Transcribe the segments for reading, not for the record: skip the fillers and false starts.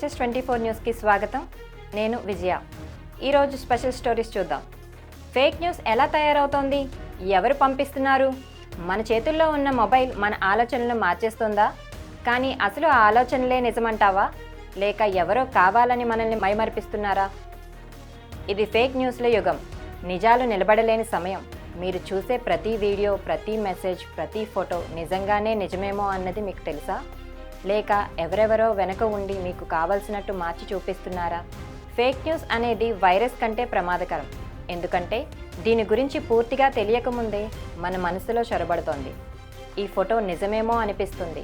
HS24 న్యూస్కి స్వాగతం. నేను విజయ. ఈరోజు స్పెషల్ స్టోరీస్ చూద్దాం. ఫేక్ న్యూస్ ఎలా తయారవుతోంది? ఎవరు పంపిస్తున్నారు? మన చేతుల్లో ఉన్న మొబైల్ మన ఆలోచనలను మార్చేస్తుందా? కానీ అసలు ఆ ఆలోచనలే నిజమంటావా? లేక ఎవరో కావాలని మనల్ని మైమరిపిస్తున్నారా? ఇది ఫేక్ న్యూస్ల యుగం. నిజాలు నిలబడలేని సమయం. మీరు చూసే ప్రతి వీడియో, ప్రతి మెసేజ్, ప్రతి ఫోటో నిజంగానే నిజమేమో అన్నది మీకు తెలుసా? లేక ఎవరెవరో వెనక ఉండి మీకు కావలసినట్టు మార్చి చూపిస్తున్నారా? ఫేక్ న్యూస్ అనేది వైరస్ కంటే ప్రమాదకరం. ఎందుకంటే దీని గురించి పూర్తిగా తెలియకముందే మన మనసులో చొరబడుతోంది. ఈ ఫోటో నిజమేమో అనిపిస్తుంది,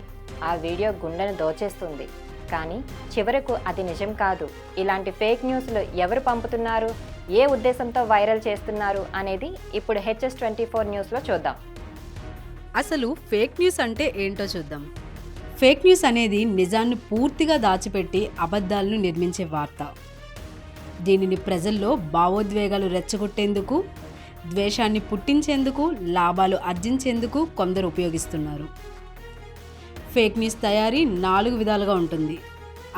ఆ వీడియో గుండెను దోచేస్తుంది. కానీ చివరకు అది నిజం కాదు. ఇలాంటి ఫేక్ న్యూస్లు ఎవరు పంపుతున్నారు, ఏ ఉద్దేశంతో వైరల్ చేస్తున్నారు అనేది ఇప్పుడు HS24 న్యూస్లో చూద్దాం. అసలు ఫేక్ న్యూస్ అంటే ఏంటో చూద్దాం. ఫేక్ న్యూస్ అనేది నిజాన్ని పూర్తిగా దాచిపెట్టి అబద్ధాలను నిర్మించే వార్త. దీనిని ప్రజల్లో భావోద్వేగాలు రెచ్చగొట్టేందుకు, ద్వేషాన్ని పుట్టించేందుకు, లాభాలు ఆర్జించేందుకు కొందరు ఉపయోగిస్తున్నారు. ఫేక్ న్యూస్ తయారీ 4 విధాలుగా ఉంటుంది.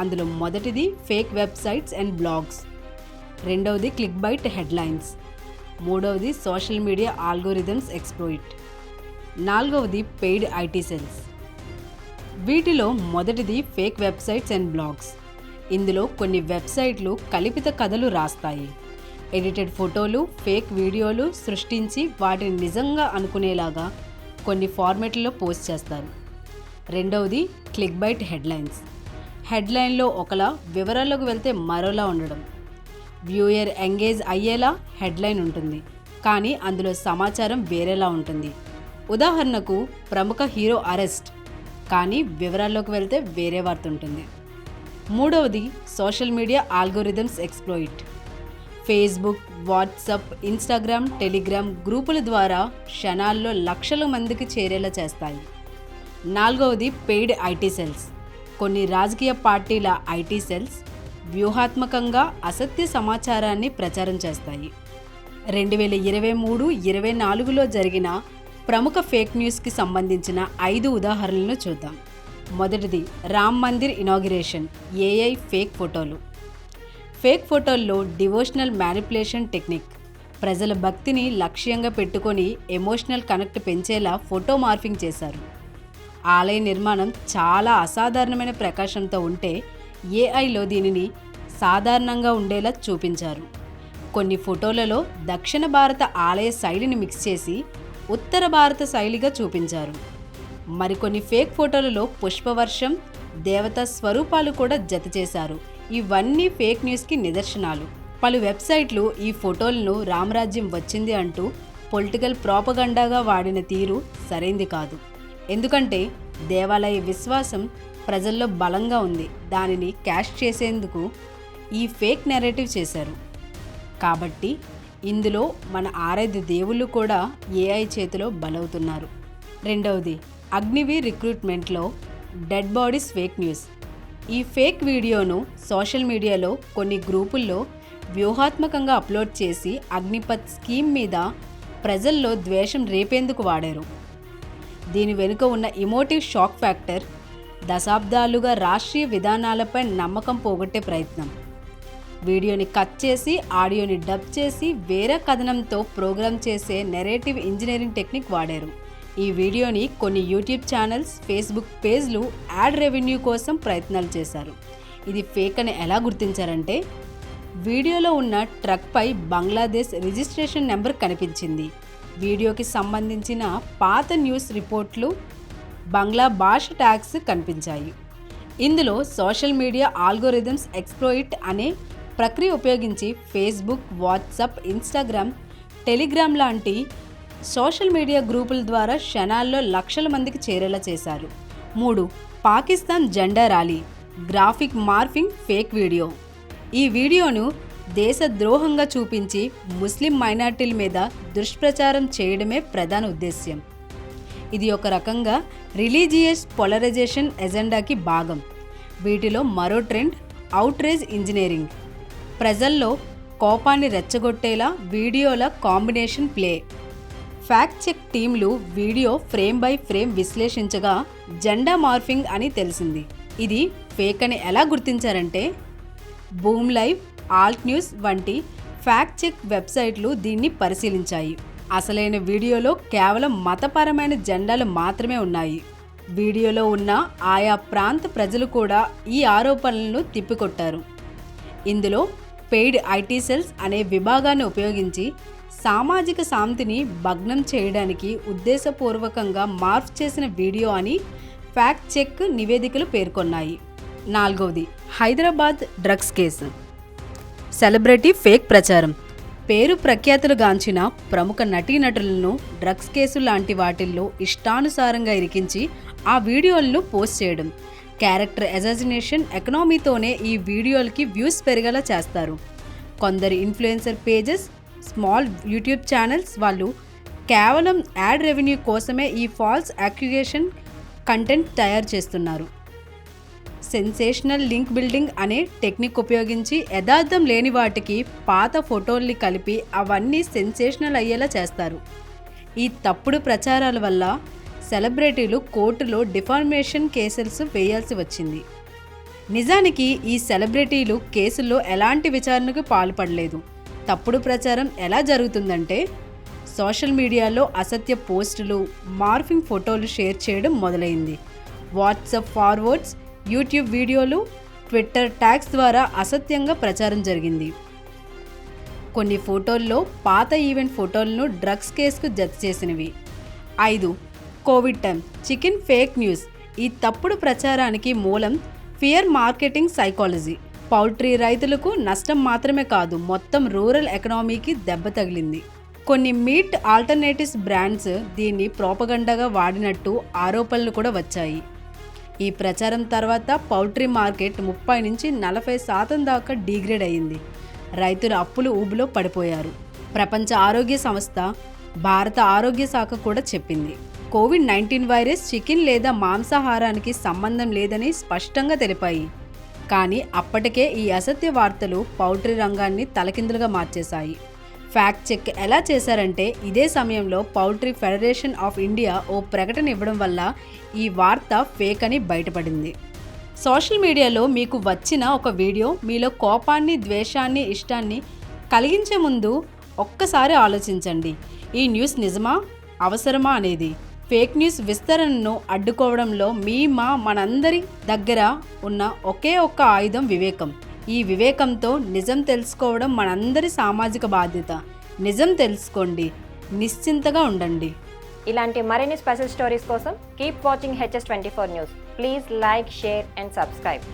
అందులో మొదటిది ఫేక్ వెబ్సైట్స్ అండ్ బ్లాగ్స్, రెండవది క్లిక్ బైట్ హెడ్లైన్స్, మూడవది సోషల్ మీడియా ఆల్గోరిథమ్స్ ఎక్స్ప్లోయిట్, నాలుగవది పెయిడ్ ఐటీ సెల్స్. వీటిలో మొదటిది ఫేక్ వెబ్సైట్స్ అండ్ బ్లాగ్స్. ఇందులో కొన్ని వెబ్సైట్లు కల్పిత కథలు రాస్తాయి. ఎడిటెడ్ ఫోటోలు, ఫేక్ వీడియోలు సృష్టించి వాటిని నిజంగా అనుకునేలాగా కొన్ని ఫార్మాట్లలో పోస్ట్ చేస్తారు. రెండవది క్లిక్ బైట్ హెడ్లైన్స్. హెడ్లైన్లో ఒకలా, వివరాల్లోకి వెళ్తే మరోలా ఉండడం. వ్యూయర్ ఎంగేజ్ అయ్యేలా హెడ్లైన్ ఉంటుంది, కానీ అందులో సమాచారం వేరేలా ఉంటుంది. ఉదాహరణకు, ప్రముఖ హీరో అరెస్ట్, కానీ వివరాల్లోకి వెళ్తే వేరే వార్త ఉంటుంది. మూడవది social media algorithms exploit. Facebook, WhatsApp, Instagram, Telegram గ్రూపుల ద్వారా క్షణాల్లో లక్షల మందికి చేరేలా చేస్తాయి. నాలుగవది పెయిడ్ ఐటీ సెల్స్. కొన్ని రాజకీయ పార్టీల ఐటీ సెల్స్ వ్యూహాత్మకంగా అసత్య సమాచారాన్ని ప్రచారం చేస్తాయి. 2023-24లో జరిగిన ప్రముఖ ఫేక్ న్యూస్కి సంబంధించిన 5 ఉదాహరణలను చూద్దాం. మొదటిది Ram Mandir inauguration. AI fake ఫోటోలు. ఫేక్ ఫోటోల్లో డివోషనల్ మ్యానిపులేషన్ టెక్నిక్. ప్రజల భక్తిని లక్ష్యంగా పెట్టుకొని ఎమోషనల్ కనెక్ట్ పెంచేలా ఫోటో మార్ఫింగ్ చేశారు. ఆలయ నిర్మాణం చాలా అసాధారణమైన ప్రకాశంతో ఉంటే ఏఐలో దీనిని సాధారణంగా ఉండేలా చూపించారు. కొన్ని ఫోటోలలో దక్షిణ భారత ఆలయ శైలిని మిక్స్ చేసి ఉత్తర భారత శైలిగా చూపించారు. మరికొన్ని ఫేక్ ఫోటోలలో పుష్పవర్షం, దేవతా స్వరూపాలు కూడా జత చేశారు. ఇవన్నీ ఫేక్ న్యూస్కి నిదర్శనాలు. పలు వెబ్సైట్లు ఈ ఫోటోలను రామరాజ్యం వచ్చింది అంటూ పొలిటికల్ ప్రాపగండాగా వాడిన తీరు సరైంది కాదు. ఎందుకంటే దేవాలయ విశ్వాసం ప్రజల్లో బలంగా ఉంది. దానిని క్యాష్ చేసేందుకు ఈ ఫేక్ నెరేటివ్ చేశారు. కాబట్టి ఇందులో మన ఆరాధ్య దేవుళ్ళు కూడా ఏఐ చేతిలో బలవుతున్నారు. రెండవది అగ్నివీ రిక్రూట్మెంట్లో డెడ్ బాడీస్ ఫేక్ న్యూస్. ఈ ఫేక్ వీడియోను సోషల్ మీడియాలో కొన్ని గ్రూపుల్లో వ్యూహాత్మకంగా అప్లోడ్ చేసి అగ్నిపత్ స్కీమ్ మీద ప్రజల్లో ద్వేషం రేపేందుకు వాడారు. దీని వెనుక ఉన్న ఇమోటివ్ షాక్ ఫ్యాక్టర్ దశాబ్దాలుగా రాష్ట్రీయ విధానాలపై నమ్మకం పోగొట్టే ప్రయత్నం. వీడియోని కట్ చేసి ఆడియోని డబ్ చేసి వేరే కథనంతో ప్రోగ్రామ్ చేసే నెరేటివ్ ఇంజనీరింగ్ టెక్నిక్ వాడారు. ఈ వీడియోని కొన్ని యూట్యూబ్ ఛానల్స్, ఫేస్బుక్ పేజ్లు యాడ్ రెవెన్యూ కోసం ప్రయత్నాలు చేశారు. ఇది ఫేక్ అని ఎలా గుర్తించారంటే, వీడియోలో ఉన్న ట్రక్పై బంగ్లాదేశ్ రిజిస్ట్రేషన్ నెంబర్ కనిపించింది. వీడియోకి సంబంధించిన పాత న్యూస్ రిపోర్ట్లు, బంగ్లా భాష ట్యాగ్స్ కనిపించాయి. ఇందులో సోషల్ మీడియా ఆల్గోరిథమ్స్ ఎక్స్ప్లోయిట్ అనే ప్రక్రియ ఉపయోగించి ఫేస్బుక్, వాట్సాప్, ఇన్స్టాగ్రామ్, టెలిగ్రామ్ లాంటి సోషల్ మీడియా గ్రూపుల ద్వారా క్షణాల్లో లక్షల మందికి చేరేలా చేశారు. 3. పాకిస్తాన్ జెండా rally graphic morphing fake video. ఈ వీడియోను దేశద్రోహంగా చూపించి ముస్లిం మైనార్టీల మీద దుష్ప్రచారం చేయడమే ప్రధాన ఉద్దేశ్యం. ఇది ఒక రకంగా రిలీజియస్ పోలరైజేషన్ ఎజెండాకి భాగం. వీటిలో మరో ట్రెండ్ అవుట్రేజ్ ఇంజనీరింగ్. ప్రజల్లో కోపాన్ని రెచ్చగొట్టేలా వీడియోల కాంబినేషన్ ప్లే. ఫ్యాక్ట్ చెక్ టీంలు వీడియో ఫ్రేమ్ బై ఫ్రేమ్ విశ్లేషించగా జెండా మార్ఫింగ్ అని తెలిసింది. ఇది ఫేక్ అని ఎలా గుర్తించారంటే బూమ్ లైవ్, ఆల్ట్ న్యూస్ వంటి ఫ్యాక్ట్ చెక్ వెబ్సైట్లు దీన్ని పరిశీలించాయి. అసలైన వీడియోలో కేవలం మతపరమైన జెండాలు మాత్రమే ఉన్నాయి. వీడియోలో ఉన్న ఆయా ప్రాంత ప్రజలు కూడా ఈ ఆరోపణలను తిప్పికొట్టారు. ఇందులో పెయిడ్ ఐటీ సెల్స్ అనే విభాగాన్ని ఉపయోగించి సామాజిక శాంతిని భగ్నం చేయడానికి ఉద్దేశపూర్వకంగా మార్ఫ్ చేసిన వీడియో అని ఫ్యాక్ట్ చెక్ నివేదికలు పేర్కొన్నాయి. 4వది, Hyderabad drugs case. Celebrity fake ప్రచారం. పేరు ప్రఖ్యాతులుగాంచిన ప్రముఖ నటీనటులను డ్రగ్స్ కేసు లాంటి వాటిల్లో ఇష్టానుసారంగా ఇరికించి ఆ వీడియోలను పోస్ట్ చేయడం, క్యారెక్టర్ అసాసినేషన్ ఎకనామీతోనే ఈ వీడియోలకి వ్యూస్ పెరిగేలా చేస్తారు. కొందరు influencer pages, small YouTube channels వాళ్ళు కేవలం యాడ్ రెవెన్యూ కోసమే ఈ ఫాల్స్ అక్యుజేషన్ కంటెంట్ తయారు చేస్తున్నారు. సెన్సేషనల్ లింక్ బిల్డింగ్ అనే టెక్నిక్ ఉపయోగించి యథార్థం లేని వాటికి పాత ఫోటోల్ని కలిపి అవన్నీ సెన్సేషనల్ అయ్యేలా చేస్తారు. ఈ తప్పుడు ప్రచారాల వల్ల సెలబ్రిటీలు కోర్టులో డిఫార్మేషన్ కేసెస్ వేయాల్సి వచ్చింది. నిజానికి ఈ సెలబ్రిటీలు కేసుల్లో ఎలాంటి విచారణకు పాల్పడలేదు. తప్పుడు ప్రచారం ఎలా జరుగుతుందంటే సోషల్ మీడియాలో అసత్య పోస్టులు, మార్ఫింగ్ ఫోటోలు షేర్ చేయడం మొదలైంది. వాట్సాప్ ఫార్వర్డ్స్, యూట్యూబ్ వీడియోలు, ట్విట్టర్ ట్యాగ్స్ ద్వారా అసత్యంగా ప్రచారం జరిగింది. కొన్ని ఫోటోల్లో పాత ఈవెంట్ ఫోటోలను డ్రగ్స్ కేసుకు జత చేసినవి. 5. Covid time chicken fake news. ఈ తప్పుడు ప్రచారానికి మూలం ఫియర్ మార్కెటింగ్ సైకాలజీ. పౌల్ట్రీ రైతులకు నష్టం మాత్రమే కాదు, మొత్తం రూరల్ ఎకనామీకి దెబ్బ తగిలింది. కొన్ని మీట్ ఆల్టర్నేటివ్స్ బ్రాండ్స్ దీన్ని ప్రోపగండాగా వాడినట్టు ఆరోపణలు కూడా వచ్చాయి. ఈ ప్రచారం తర్వాత పౌల్ట్రీ మార్కెట్ 30 నుంచి 40% దాకా డిగ్రేడ్ అయింది. రైతులు అప్పులు ఊబిలో పడిపోయారు. ప్రపంచ ఆరోగ్య సంస్థ, భారత ఆరోగ్య శాఖ కూడా చెప్పింది కోవిడ్-19 వైరస్ చికెన్ లేదా మాంసాహారానికి సంబంధం లేదని స్పష్టంగా తెలిపాయి. కానీ అప్పటికే ఈ అసత్య వార్తలు పౌల్ట్రీ రంగాన్ని తలకిందులుగా మార్చేశాయి. ఫ్యాక్ట్ చెక్ ఎలా చేశారంటే ఇదే సమయంలో పౌల్ట్రీ ఫెడరేషన్ ఆఫ్ ఇండియా ఓ ప్రకటన ఇవ్వడం వల్ల ఈ వార్త ఫేక్ అని బయటపడింది. సోషల్ మీడియాలో మీకు వచ్చిన ఒక వీడియో మీలో కోపాన్ని, ద్వేషాన్ని, ఇష్టాన్ని కలిగించే ముందు ఒక్కసారి ఆలోచించండి. ఈ న్యూస్ నిజమా, అవసరమా అనేది. ఫేక్ న్యూస్ విస్తరణను అడ్డుకోవడంలో మనందరి దగ్గర ఉన్న ఒకే ఒక్క ఆయుధం వివేకం. ఈ వివేకంతో నిజం తెలుసుకోవడం మనందరి సామాజిక బాధ్యత. నిజం తెలుసుకోండి, నిశ్చింతగా ఉండండి. ఇలాంటి మరిన్ని స్పెషల్ స్టోరీస్ కోసం keep watching HS24 news. Please like, share and subscribe.